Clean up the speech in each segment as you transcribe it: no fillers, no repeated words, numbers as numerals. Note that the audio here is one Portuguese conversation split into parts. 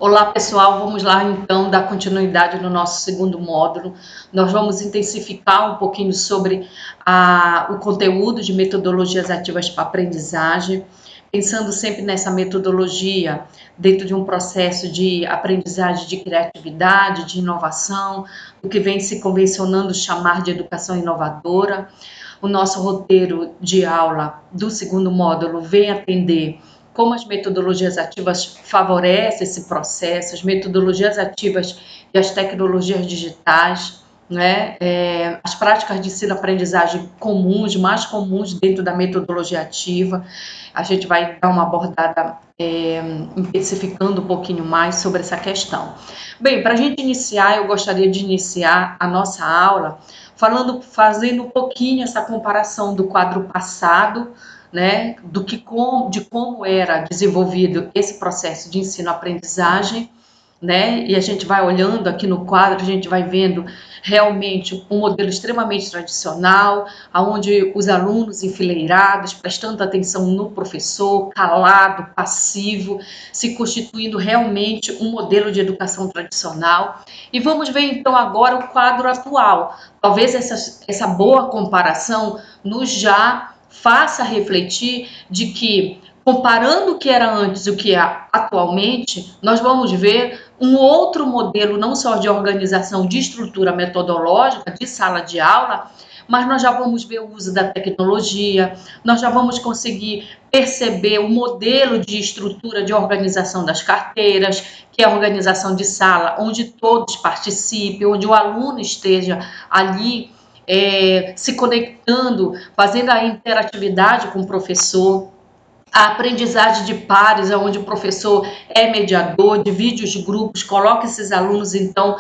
Olá, pessoal, vamos lá então dar continuidade no nosso segundo módulo. Nós vamos intensificar um pouquinho sobre o conteúdo de metodologias ativas para aprendizagem, pensando sempre nessa metodologia dentro de um processo de aprendizagem de criatividade, de inovação, o que vem se convencionando chamar de educação inovadora. O nosso roteiro de aula do segundo módulo vem atender como as metodologias ativas favorecem esse processo, as metodologias ativas e as tecnologias digitais, né? As práticas de ensino-aprendizagem comuns, mais comuns dentro da metodologia ativa. A gente vai dar uma abordada especificando um pouquinho mais sobre essa questão. Bem, para a gente iniciar, eu gostaria de iniciar a nossa aula fazendo um pouquinho essa comparação do quadro passado, né, de como era desenvolvido esse processo de ensino-aprendizagem, né, e a gente vai olhando aqui no quadro, a gente vai vendo realmente um modelo extremamente tradicional, onde os alunos enfileirados, prestando atenção no professor, calado, passivo, se constituindo realmente um modelo de educação tradicional. E vamos ver então agora o quadro atual. Talvez essa boa comparação nos já faça refletir de que, comparando o que era antes e o que é atualmente, nós vamos ver um outro modelo, não só de organização, de estrutura metodológica, de sala de aula, mas nós já vamos ver o uso da tecnologia, nós já vamos conseguir perceber o modelo de estrutura de organização das carteiras, que é a organização de sala, onde todos participem, onde o aluno esteja ali se conectando, fazendo a interatividade com o professor, a aprendizagem de pares, onde o professor é mediador, divide os grupos, coloca esses alunos, então,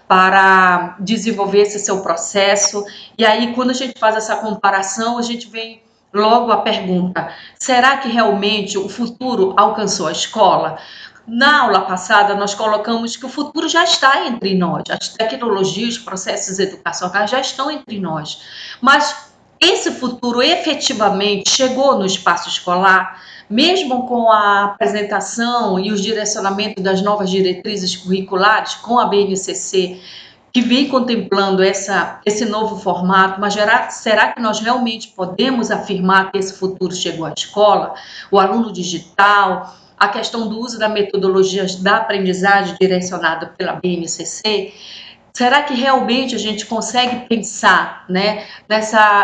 para desenvolver esse seu processo. E aí, quando a gente faz essa comparação, a gente vem logo a pergunta: será que realmente o futuro alcançou a escola? Na aula passada, nós colocamos que o futuro já está entre nós, as tecnologias, os processos educacionais já estão entre nós, mas esse futuro efetivamente chegou no espaço escolar, mesmo com a apresentação e os direcionamentos das novas diretrizes curriculares, com a BNCC, que vem contemplando esse novo formato, mas será que nós realmente podemos afirmar que esse futuro chegou à escola? O aluno digital, a questão do uso da metodologia da aprendizagem direcionada pela BNCC, será que realmente a gente consegue pensar, né,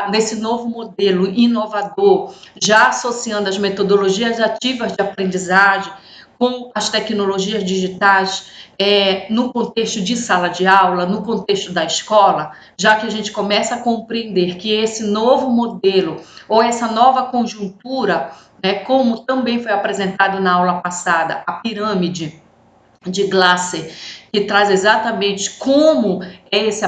nesse novo modelo inovador, já associando as metodologias ativas de aprendizagem com as tecnologias digitais, no contexto de sala de aula, no contexto da escola, já que a gente começa a compreender que esse novo modelo ou essa nova conjuntura, né, como também foi apresentado na aula passada, a pirâmide de Glasser, que traz exatamente como é esse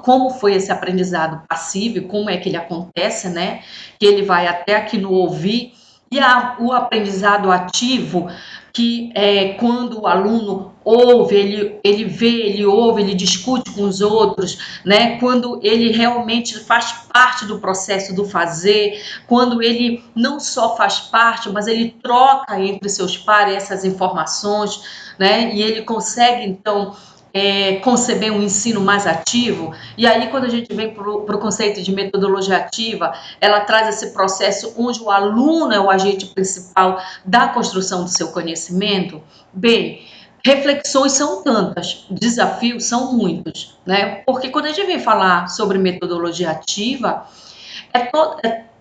como foi esse aprendizado passivo, como é que ele acontece, né? Que ele vai até aqui no ouvir, e o aprendizado ativo, que é quando o aluno ouve, ele vê, ele ouve, ele discute com os outros, né? Quando ele realmente faz parte do processo do fazer, quando ele não só faz parte, mas ele troca entre seus pares essas informações, né? E ele consegue, então, conceber um ensino mais ativo. E aí, quando a gente vem para o conceito de metodologia ativa, ela traz esse processo onde o aluno é o agente principal da construção do seu conhecimento. Bem, reflexões são tantas, desafios são muitos, né? Porque quando a gente vem falar sobre metodologia ativa,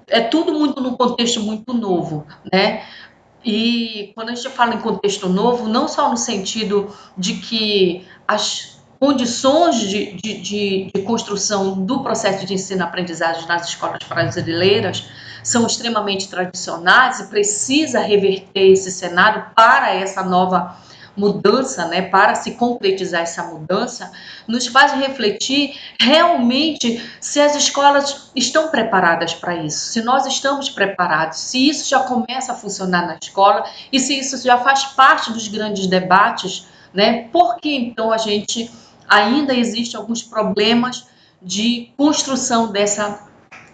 é tudo muito num contexto muito novo, né? E quando a gente fala em contexto novo, não só no sentido de que as condições de construção do processo de ensino-aprendizagem nas escolas brasileiras são extremamente tradicionais e precisa reverter esse cenário para essa nova mudança, né, para se concretizar essa mudança, nos faz refletir realmente se as escolas estão preparadas para isso, se nós estamos preparados, se isso já começa a funcionar na escola e se isso já faz parte dos grandes debates, né? Porque então a gente ainda existe alguns problemas de construção dessa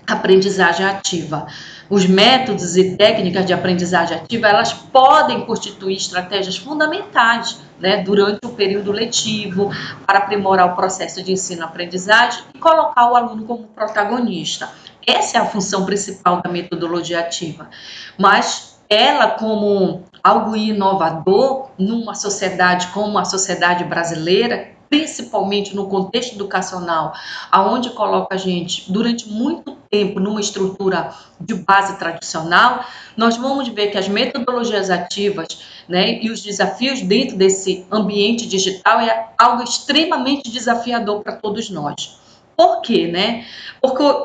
aprendizagem ativa. Os métodos e técnicas de aprendizagem ativa, elas podem constituir estratégias fundamentais, né, durante o período letivo, para aprimorar o processo de ensino-aprendizagem e colocar o aluno como protagonista. Essa é a função principal da metodologia ativa. Mas ela, como algo inovador numa sociedade como a sociedade brasileira, principalmente no contexto educacional, aonde coloca a gente durante muito tempo numa estrutura de base tradicional, nós vamos ver que as metodologias ativas, né, e os desafios dentro desse ambiente digital é algo extremamente desafiador para todos nós. Por quê, né?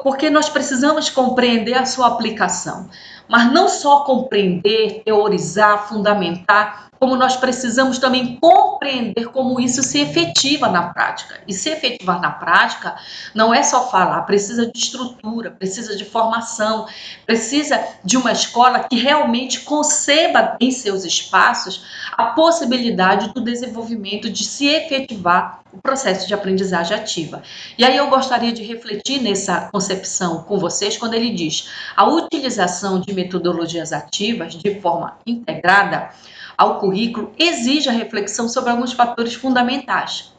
Porque nós precisamos compreender a sua aplicação, mas não só compreender, teorizar, fundamentar, como nós precisamos também compreender como isso se efetiva na prática. E se efetivar na prática não é só falar, precisa de estrutura, precisa de formação, precisa de uma escola que realmente conceba em seus espaços a possibilidade do desenvolvimento de se efetivar o processo de aprendizagem ativa. E aí eu gostaria de refletir nessa concepção com vocês quando ele diz: a utilização de metodologias ativas de forma integrada ao currículo exige a reflexão sobre alguns fatores fundamentais.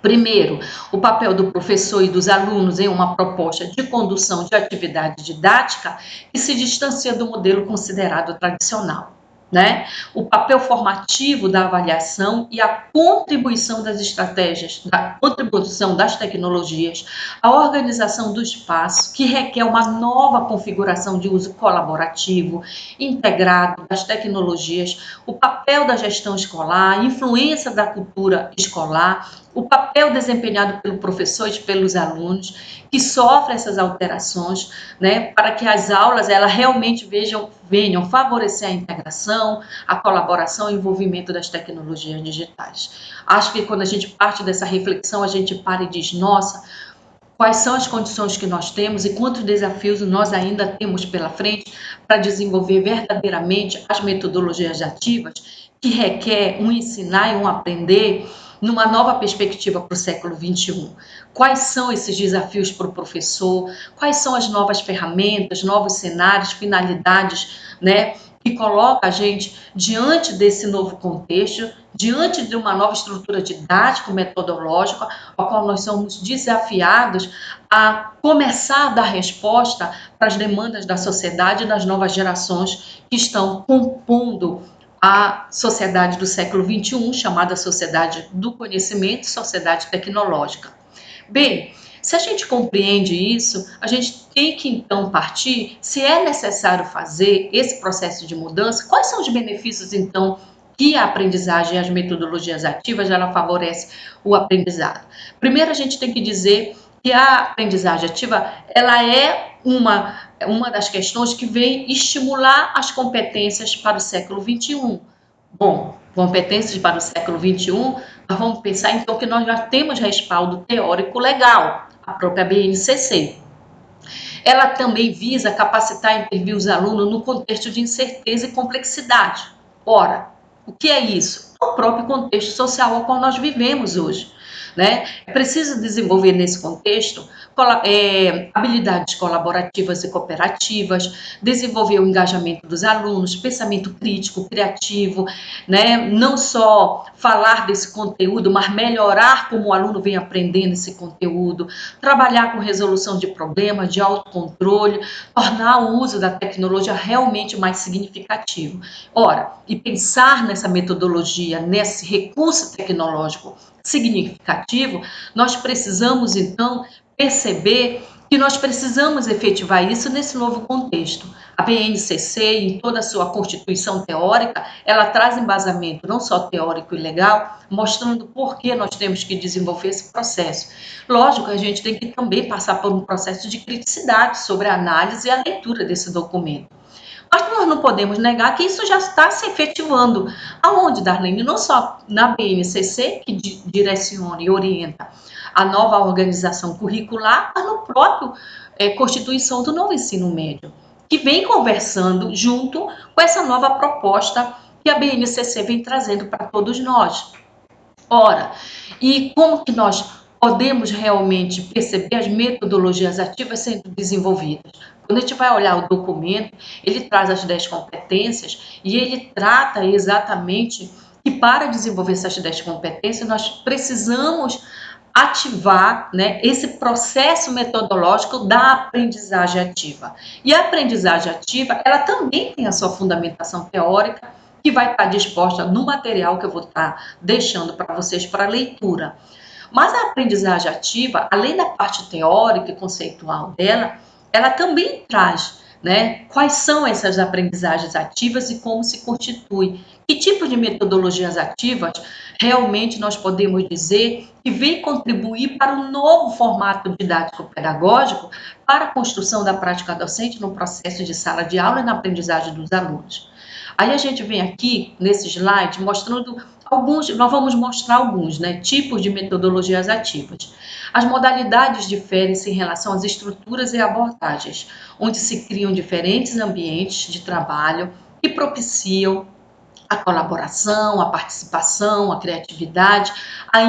Primeiro, o papel do professor e dos alunos em uma proposta de condução de atividade didática que se distancia do modelo considerado tradicional. Né? O papel formativo da avaliação e a contribuição das estratégias, da contribuição das tecnologias, a organização do espaço, que requer uma nova configuração de uso colaborativo, integrado das tecnologias, o papel da gestão escolar, a influência da cultura escolar, o papel desempenhado pelo professor e pelos alunos que sofrem essas alterações, né, para que as aulas elas realmente venham favorecer a integração, a colaboração e o envolvimento das tecnologias digitais. Acho que quando a gente parte dessa reflexão, a gente para e diz: nossa, quais são as condições que nós temos e quantos desafios nós ainda temos pela frente para desenvolver verdadeiramente as metodologias ativas que requer um ensinar e um aprender numa nova perspectiva para o século XXI. Quais são esses desafios para o professor? Quais são as novas ferramentas, novos cenários, finalidades, né, que coloca a gente diante desse novo contexto, diante de uma nova estrutura didático-metodológica, ao qual nós somos desafiados a começar a dar resposta para as demandas da sociedade e das novas gerações que estão compondo a sociedade do século XXI, chamada sociedade do conhecimento, sociedade tecnológica. Bem, se a gente compreende isso, a gente tem que então partir, se é necessário fazer esse processo de mudança, quais são os benefícios então que a aprendizagem e as metodologias ativas ela favorece o aprendizado. Primeiro a gente tem que dizer que a aprendizagem ativa ela é uma das questões que vem estimular as competências para o século XXI. Bom, competências para o século XXI, nós vamos pensar então que nós já temos respaldo teórico legal, a própria BNCC. Ela também visa capacitar e intervir os alunos no contexto de incerteza e complexidade. Ora, o que é isso? O próprio contexto social ao qual nós vivemos hoje. Né? É preciso desenvolver nesse contexto habilidades colaborativas e cooperativas, desenvolver o engajamento dos alunos, pensamento crítico, criativo, né? Não só falar desse conteúdo, mas melhorar como o aluno vem aprendendo esse conteúdo, trabalhar com resolução de problemas, de autocontrole, tornar o uso da tecnologia realmente mais significativo. Ora, e pensar nessa metodologia, nesse recurso tecnológico significativo, nós precisamos então perceber que nós precisamos efetivar isso nesse novo contexto. A BNCC, em toda a sua constituição teórica, ela traz embasamento não só teórico e legal, mostrando por que nós temos que desenvolver esse processo. Lógico, a gente tem que também passar por um processo de criticidade sobre a análise e a leitura desse documento. Mas nós não podemos negar que isso já está se efetivando. Aonde, Darlene? Não só na BNCC, que direciona e orienta a nova organização curricular, mas no próprio Constituição do Novo Ensino Médio, que vem conversando junto com essa nova proposta que a BNCC vem trazendo para todos nós. Ora, e como que nós podemos realmente perceber as metodologias ativas sendo desenvolvidas. Quando a gente vai olhar o documento, ele traz as 10 competências e ele trata exatamente que para desenvolver essas 10 competências, nós precisamos ativar, né, esse processo metodológico da aprendizagem ativa. E a aprendizagem ativa, ela também tem a sua fundamentação teórica, que vai estar disposta no material que eu vou estar deixando para vocês para leitura. Mas a aprendizagem ativa, além da parte teórica e conceitual dela, ela também traz, né, quais são essas aprendizagens ativas e como se constitui. Que tipo de metodologias ativas realmente nós podemos dizer que vem contribuir para um novo formato didático-pedagógico para a construção da prática docente no processo de sala de aula e na aprendizagem dos alunos. Aí a gente vem aqui, nesse slide, mostrando alguns, nós vamos mostrar alguns, né, tipos de metodologias ativas. As modalidades diferem-se em relação às estruturas e abordagens, onde se criam diferentes ambientes de trabalho que propiciam a colaboração, a participação, a criatividade, a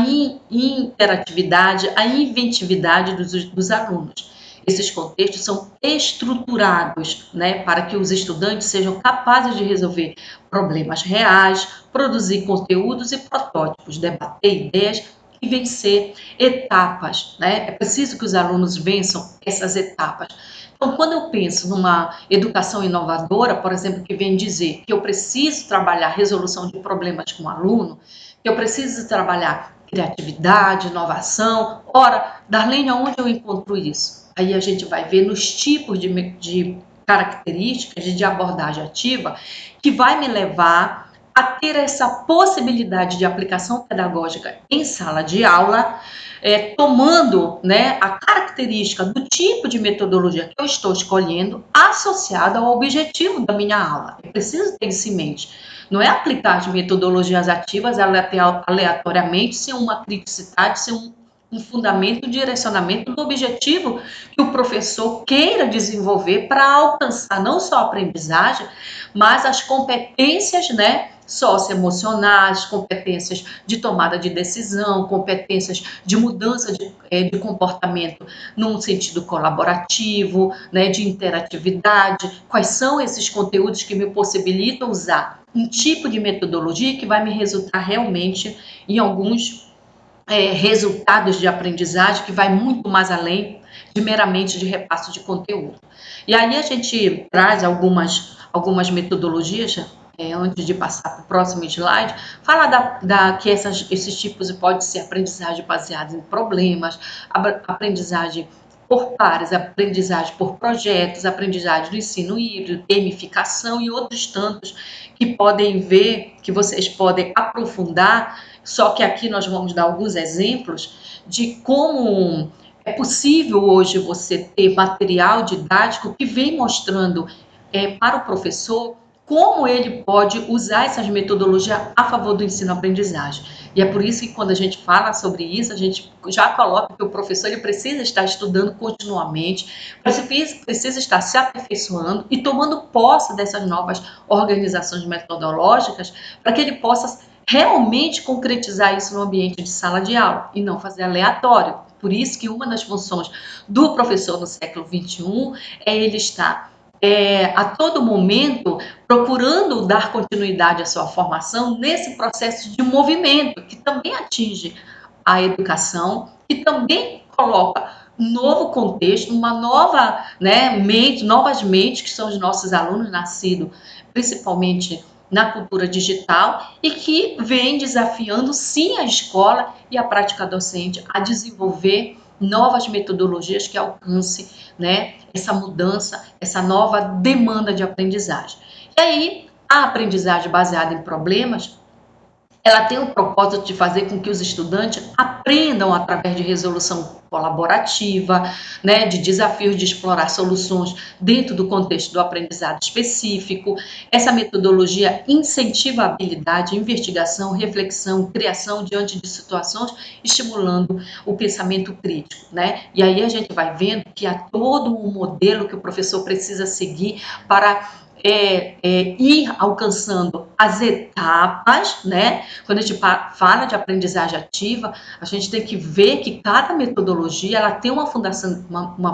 interatividade, a inventividade dos alunos. Esses contextos são estruturados, né, para que os estudantes sejam capazes de resolver problemas reais, produzir conteúdos e protótipos, debater ideias e vencer etapas, né? É preciso que os alunos vençam essas etapas. Então, quando eu penso numa educação inovadora, por exemplo, que vem dizer que eu preciso trabalhar resolução de problemas com o aluno, que eu preciso trabalhar criatividade, inovação. Ora, Darlene, aonde eu encontro isso? Aí a gente vai ver nos tipos de características de abordagem ativa que vai me levar a ter essa possibilidade de aplicação pedagógica em sala de aula, tomando, né, a característica do tipo de metodologia que eu estou escolhendo associada ao objetivo da minha aula. Eu preciso ter isso em mente. Não é aplicar as metodologias ativas aleatoriamente, sem uma criticidade, sem um fundamento, um direcionamento do objetivo que o professor queira desenvolver para alcançar não só a aprendizagem, mas as competências, né, socioemocionais, competências de tomada de decisão, competências de mudança de comportamento num sentido colaborativo, né, de interatividade. Quais são esses conteúdos que me possibilitam usar um tipo de metodologia que vai me resultar realmente em alguns resultados de aprendizagem que vai muito mais além de meramente de repasso de conteúdo. E aí a gente traz algumas metodologias, antes de passar para o próximo slide, fala que esses tipos podem ser aprendizagem baseada em problemas, aprendizagem por pares, aprendizagem por projetos, aprendizagem do ensino híbrido, gamificação e outros tantos que podem ver, que vocês podem aprofundar. Só que aqui nós vamos dar alguns exemplos de como é possível hoje você ter material didático que vem mostrando para o professor como ele pode usar essas metodologias a favor do ensino-aprendizagem. E é por isso que quando a gente fala sobre isso, a gente já coloca que o professor ele precisa estar estudando continuamente, precisa estar se aperfeiçoando e tomando posse dessas novas organizações metodológicas para que ele possa realmente concretizar isso no ambiente de sala de aula e não fazer aleatório. Por isso que uma das funções do professor no século XXI é ele estar a todo momento procurando dar continuidade à sua formação nesse processo de movimento que também atinge a educação e também coloca um novo contexto, uma nova, né, mente, novas mentes que são os nossos alunos nascidos principalmente na cultura digital e que vem desafiando sim a escola e a prática docente a desenvolver novas metodologias que alcance, né, essa mudança, essa nova demanda de aprendizagem. E aí, a aprendizagem baseada em problemas, ela tem o propósito de fazer com que os estudantes aprendam através de resolução colaborativa, né, de desafios de explorar soluções dentro do contexto do aprendizado específico. Essa metodologia incentiva a habilidade, investigação, reflexão, criação diante de situações, estimulando o pensamento crítico, né? E aí a gente vai vendo que há todo um modelo que o professor precisa seguir para ir alcançando as etapas, né? Quando a gente fala de aprendizagem ativa, a gente tem que ver que cada metodologia ela tem uma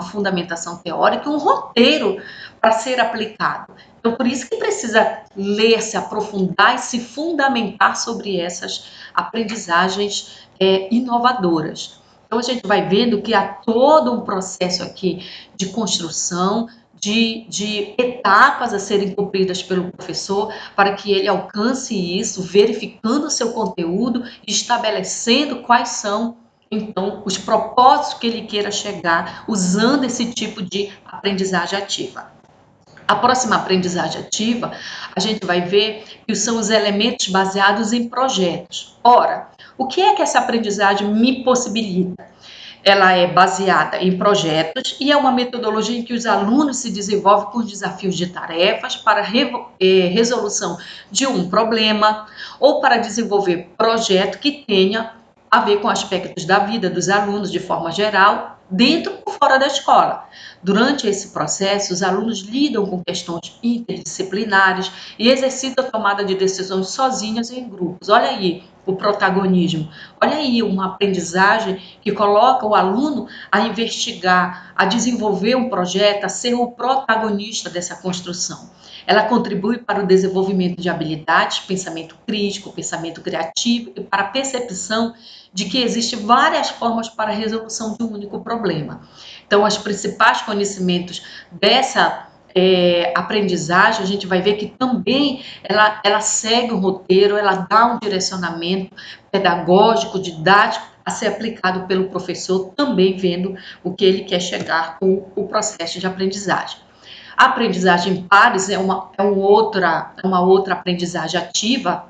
fundamentação teórica, um roteiro para ser aplicado. Então, por isso que precisa ler, se aprofundar e se fundamentar sobre essas aprendizagens inovadoras. Então, a gente vai vendo que há todo um processo aqui de construção, de etapas a serem cumpridas pelo professor para que ele alcance isso, verificando o seu conteúdo e estabelecendo quais são, então, os propósitos que ele queira chegar usando esse tipo de aprendizagem ativa. A próxima aprendizagem ativa, a gente vai ver que são os elementos baseados em projetos. Ora, o que é que essa aprendizagem me possibilita? Ela é baseada em projetos e é uma metodologia em que os alunos se desenvolvem com desafios de tarefas para resolução de um problema ou para desenvolver projeto que tenha a ver com aspectos da vida dos alunos de forma geral, dentro ou fora da escola. Durante esse processo, os alunos lidam com questões interdisciplinares e exercitam a tomada de decisões sozinhos e em grupos. Olha aí o protagonismo. Olha aí uma aprendizagem que coloca o aluno a investigar, a desenvolver um projeto, a ser o protagonista dessa construção. Ela contribui para o desenvolvimento de habilidades, pensamento crítico, pensamento criativo e para a percepção de que existem várias formas para a resolução de um único problema. Então, os principais conhecimentos dessa aprendizagem, a gente vai ver que também ela segue um roteiro, ela dá um direcionamento pedagógico, didático, a ser aplicado pelo professor, também vendo o que ele quer chegar com o processo de aprendizagem. A aprendizagem em pares é uma outra aprendizagem ativa,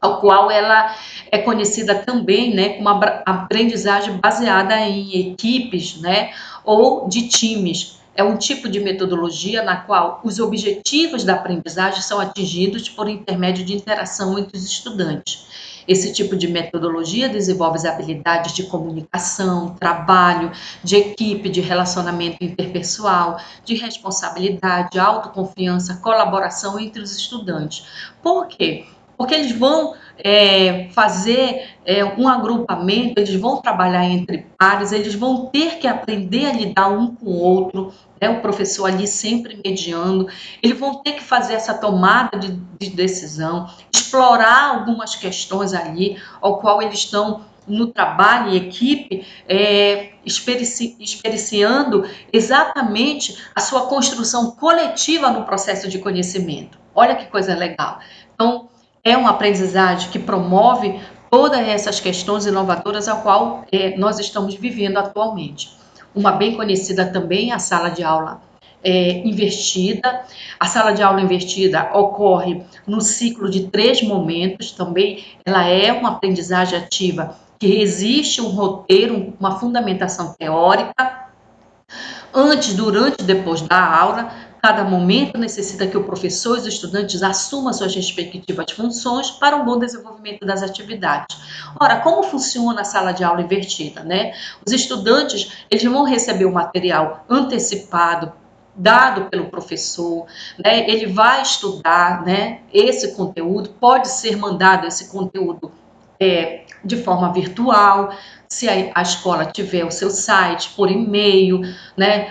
ao qual ela é conhecida também, né, como uma aprendizagem baseada em equipes, né, ou de times. É um tipo de metodologia na qual os objetivos da aprendizagem são atingidos por intermédio de interação entre os estudantes. Esse tipo de metodologia desenvolve as habilidades de comunicação, trabalho, de equipe, de relacionamento interpessoal, de responsabilidade, autoconfiança, colaboração entre os estudantes. Por quê? Porque eles vão fazer um agrupamento, eles vão trabalhar entre pares, eles vão ter que aprender a lidar um com o outro, né, o professor ali sempre mediando, eles vão ter que fazer essa tomada de decisão, explorar algumas questões ali, ao qual eles estão no trabalho em equipe, experienciando exatamente a sua construção coletiva no processo de conhecimento. Olha que coisa legal. Então, é uma aprendizagem que promove todas essas questões inovadoras a qual nós estamos vivendo atualmente. Uma bem conhecida também é a sala de aula invertida. A sala de aula invertida ocorre no ciclo de 3 momentos, também ela é uma aprendizagem ativa que existe um roteiro, uma fundamentação teórica, antes, durante e depois da aula. Cada momento necessita que o professor e os estudantes assumam suas respectivas funções para um bom desenvolvimento das atividades. Ora, como funciona a sala de aula invertida, né? Os estudantes, eles vão receber o material antecipado, dado pelo professor, né? Ele vai estudar, né, esse conteúdo, pode ser mandado esse conteúdo de forma virtual, se a escola tiver o seu site, por e-mail, né,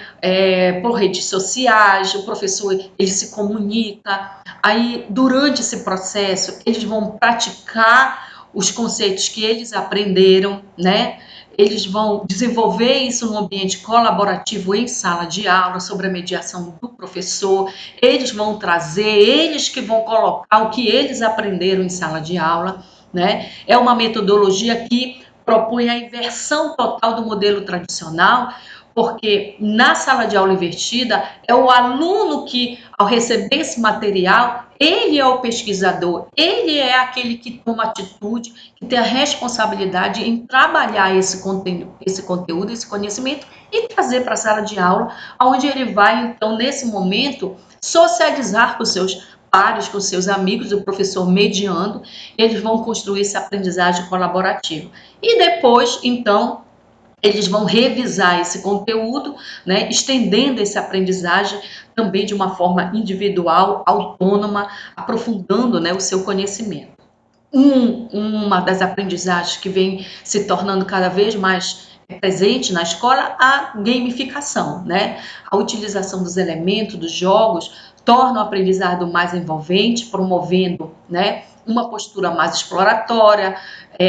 por redes sociais, o professor ele se comunica. Aí, durante esse processo, eles vão praticar os conceitos que eles aprenderam, né? Eles vão desenvolver isso no ambiente colaborativo em sala de aula, sobre a mediação do professor. Eles vão trazer, eles que vão colocar o que eles aprenderam em sala de aula, né? É uma metodologia que propõe a inversão total do modelo tradicional, porque na sala de aula invertida é o aluno que, ao receber esse material, ele é o pesquisador, ele é aquele que toma atitude, que tem a responsabilidade em trabalhar esse conteúdo, esse conhecimento e trazer para a sala de aula, onde ele vai, então, nesse momento, socializar com os seus pares, com seus amigos, o professor mediando, eles vão construir essa aprendizagem colaborativa. E depois, então, eles vão revisar esse conteúdo, né, estendendo essa aprendizagem também de uma forma individual, autônoma, aprofundando, né, o seu conhecimento. Uma das aprendizagens que vem se tornando cada vez mais presente na escola, a gamificação, né? A utilização dos elementos, dos jogos, torna o aprendizado mais envolvente, promovendo, né, uma postura mais exploratória,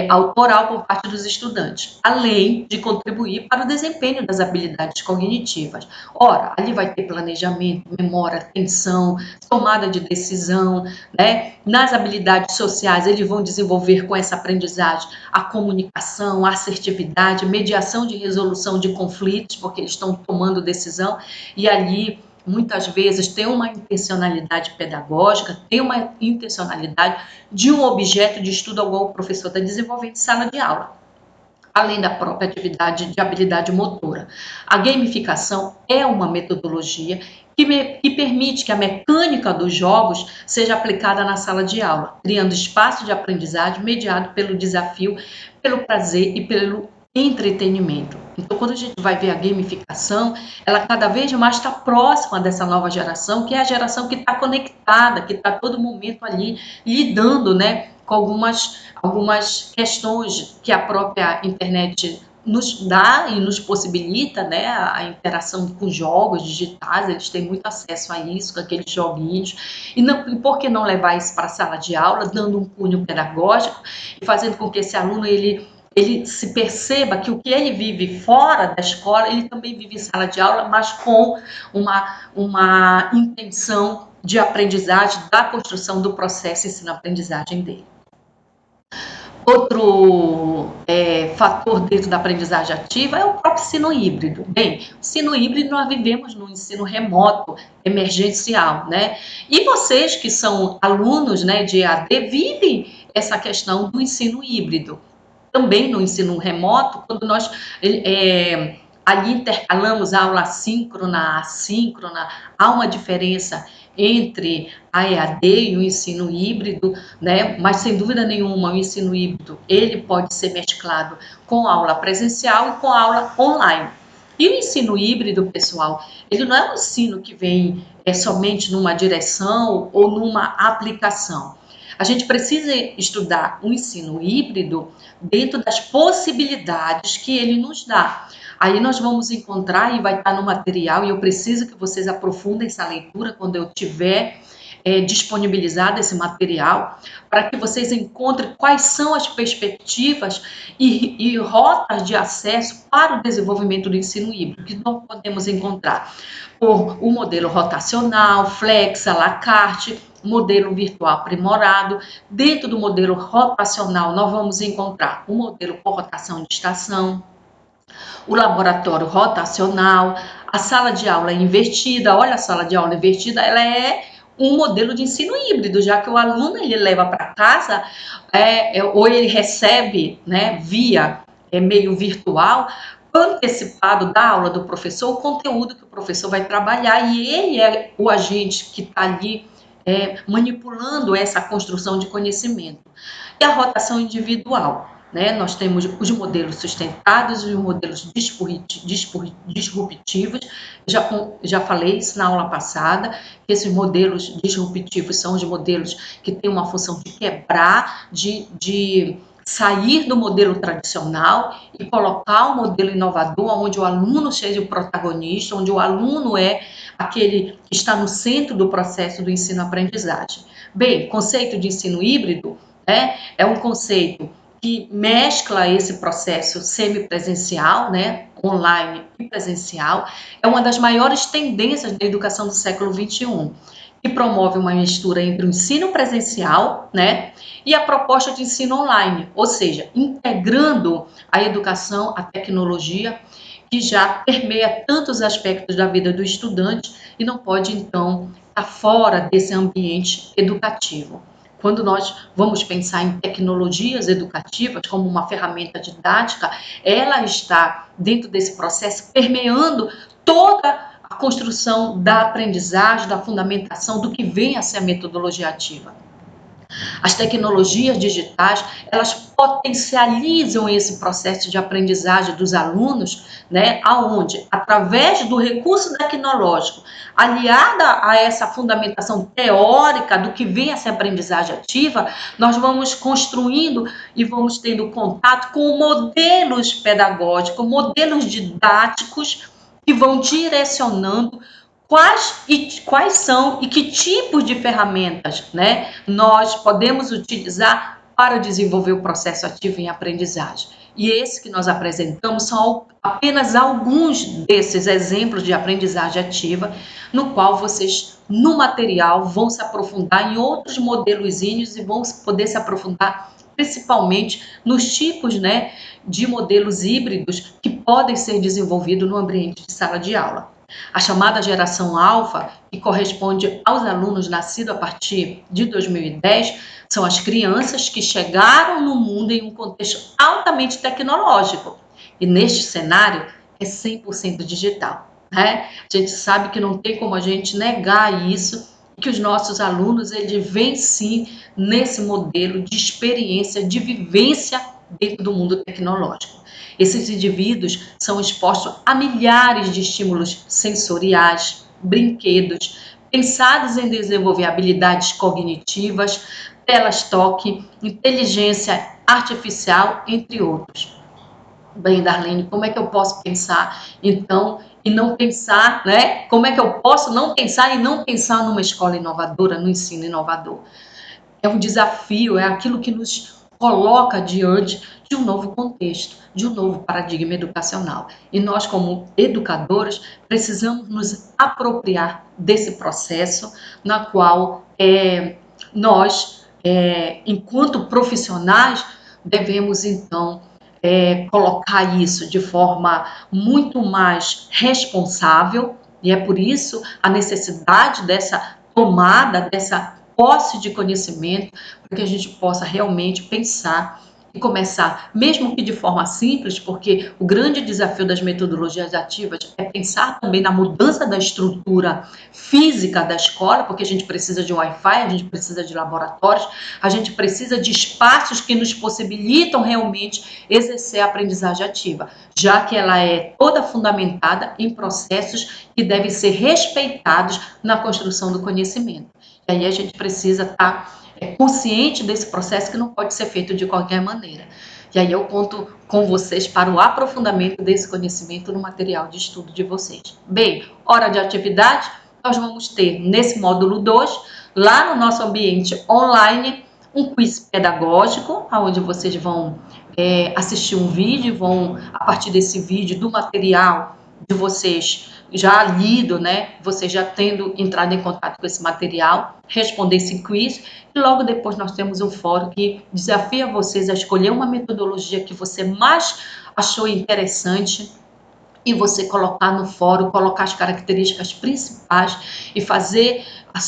autoral por parte dos estudantes, além de contribuir para o desempenho das habilidades cognitivas. Ora, ali vai ter planejamento, memória, atenção, tomada de decisão, né? Nas habilidades sociais, eles vão desenvolver com essa aprendizagem a comunicação, a assertividade, mediação de resolução de conflitos, porque eles estão tomando decisão, e ali muitas vezes tem uma intencionalidade pedagógica, tem uma intencionalidade de um objeto de estudo ao qual o professor está desenvolvendo em sala de aula, além da própria atividade de habilidade motora. A gamificação é uma metodologia que permite que a mecânica dos jogos seja aplicada na sala de aula, criando espaço de aprendizagem mediado pelo desafio, pelo prazer e pelo entretenimento. Então, quando a gente vai ver a gamificação, ela cada vez mais está próxima dessa nova geração, que é a geração que está conectada, que está todo momento ali lidando, né, com algumas questões que a própria internet nos dá e nos possibilita, né, a interação com jogos digitais, eles têm muito acesso a isso, com aqueles joguinhos, e por que não levar isso para a sala de aula, dando um cunho pedagógico e fazendo com que esse aluno, ele se perceba que o que ele vive fora da escola, ele também vive em sala de aula, mas com uma intenção de aprendizagem, da construção do processo ensino-aprendizagem dele. Outro fator dentro da aprendizagem ativa é o próprio ensino híbrido. Bem, o ensino híbrido nós vivemos no ensino remoto, emergencial, né? E vocês que são alunos, né, de EAD vivem essa questão do ensino híbrido. Também no ensino remoto, quando nós ali intercalamos a aula síncrona, assíncrona, há uma diferença entre a EAD e o ensino híbrido, né? Mas sem dúvida nenhuma o ensino híbrido ele pode ser mesclado com a aula presencial e com a aula online. E o ensino híbrido, pessoal, ele não é um ensino que vem somente numa direção ou numa aplicação. A gente precisa estudar o ensino híbrido dentro das possibilidades que ele nos dá. Aí nós vamos encontrar, e vai estar no material, e eu preciso que vocês aprofundem essa leitura quando eu tiver disponibilizado esse material, para que vocês encontrem quais são as perspectivas e rotas de acesso para o desenvolvimento do ensino híbrido, que nós podemos encontrar por o modelo rotacional, flex, à la carte, modelo virtual aprimorado. Dentro do modelo rotacional, nós vamos encontrar o modelo por rotação de estação, o laboratório rotacional, a sala de aula invertida. Olha, a sala de aula invertida, ela é um modelo de ensino híbrido, já que o aluno ele leva para casa ou ele recebe, né, via meio virtual, antecipado da aula do professor, o conteúdo que o professor vai trabalhar, e ele é o agente que está ali manipulando essa construção de conhecimento. E a rotação individual, né? Nós temos os modelos sustentados e os modelos disruptivos. Já falei isso na aula passada, que esses modelos disruptivos são os modelos que têm uma função de quebrar, de sair do modelo tradicional e colocar um modelo inovador, onde o aluno seja o protagonista, onde o aluno é aquele que está no centro do processo do ensino-aprendizagem. Bem, conceito de ensino híbrido é um conceito que mescla esse processo semipresencial, né, online e presencial, é uma das maiores tendências da educação do século XXI, que promove uma mistura entre o ensino presencial, né, e a proposta de ensino online, ou seja, integrando a educação, a tecnologia, que já permeia tantos aspectos da vida do estudante e não pode, então, estar fora desse ambiente educativo. Quando nós vamos pensar em tecnologias educativas como uma ferramenta didática, ela está dentro desse processo permeando toda a construção da aprendizagem, da fundamentação do que vem a ser a metodologia ativa. As tecnologias digitais, elas potencializam esse processo de aprendizagem dos alunos, né, aonde, através do recurso tecnológico, aliada a essa fundamentação teórica do que vem essa aprendizagem ativa, nós vamos construindo e vamos tendo contato com modelos pedagógicos, modelos didáticos que vão direcionando quais são e que tipos de ferramentas, né, nós podemos utilizar para desenvolver o processo ativo em aprendizagem. E esse que nós apresentamos são apenas alguns desses exemplos de aprendizagem ativa, no qual vocês, no material, vão se aprofundar em outros modelozinhos e vão poder se aprofundar principalmente nos tipos, né, de modelos híbridos que podem ser desenvolvidos no ambiente de sala de aula. A chamada geração alfa, que corresponde aos alunos nascidos a partir de 2010, são as crianças que chegaram no mundo em um contexto altamente tecnológico. E neste cenário é 100% digital, né? A gente sabe que não tem como a gente negar isso, que os nossos alunos, eles vêm sim nesse modelo de experiência, de vivência dentro do mundo tecnológico. Esses indivíduos são expostos a milhares de estímulos sensoriais, brinquedos, pensados em desenvolver habilidades cognitivas, telas toque, inteligência artificial, entre outros. Bem, Darlene, como é que eu posso pensar, então, e não pensar, né? Como é que eu posso não pensar e não pensar numa escola inovadora, no ensino inovador? É um desafio, é aquilo que nos coloca diante de um novo contexto, de um novo paradigma educacional. E nós, como educadores, precisamos nos apropriar desse processo, na qual nós, enquanto profissionais, devemos, então, colocar isso de forma muito mais responsável, e é por isso a necessidade dessa tomada, dessa posse de conhecimento, para que a gente possa realmente pensar e começar, mesmo que de forma simples, porque o grande desafio das metodologias ativas é pensar também na mudança da estrutura física da escola, porque a gente precisa de Wi-Fi, a gente precisa de laboratórios, a gente precisa de espaços que nos possibilitam realmente exercer a aprendizagem ativa, já que ela é toda fundamentada em processos que devem ser respeitados na construção do conhecimento. E aí a gente precisa estar consciente desse processo que não pode ser feito de qualquer maneira. E aí eu conto com vocês para o aprofundamento desse conhecimento no material de estudo de vocês. Bem, hora de atividade, nós vamos ter nesse módulo 2, lá no nosso ambiente online, um quiz pedagógico, onde vocês vão assistir um vídeo, vão, a partir desse vídeo, do material de vocês já lido, né? Você já tendo entrado em contato com esse material, responder esse quiz, e logo depois nós temos um fórum que desafia vocês a escolher uma metodologia que você mais achou interessante e você colocar no fórum, colocar as características principais e fazer a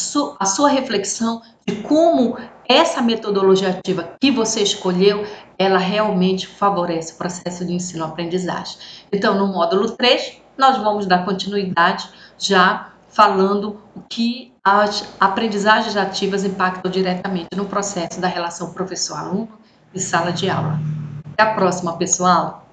sua reflexão de como essa metodologia ativa que você escolheu, ela realmente favorece o processo de ensino-aprendizagem. Então, no módulo 3, nós vamos dar continuidade já falando o que as aprendizagens ativas impactam diretamente no processo da relação professor-aluno e sala de aula. Até a próxima, pessoal!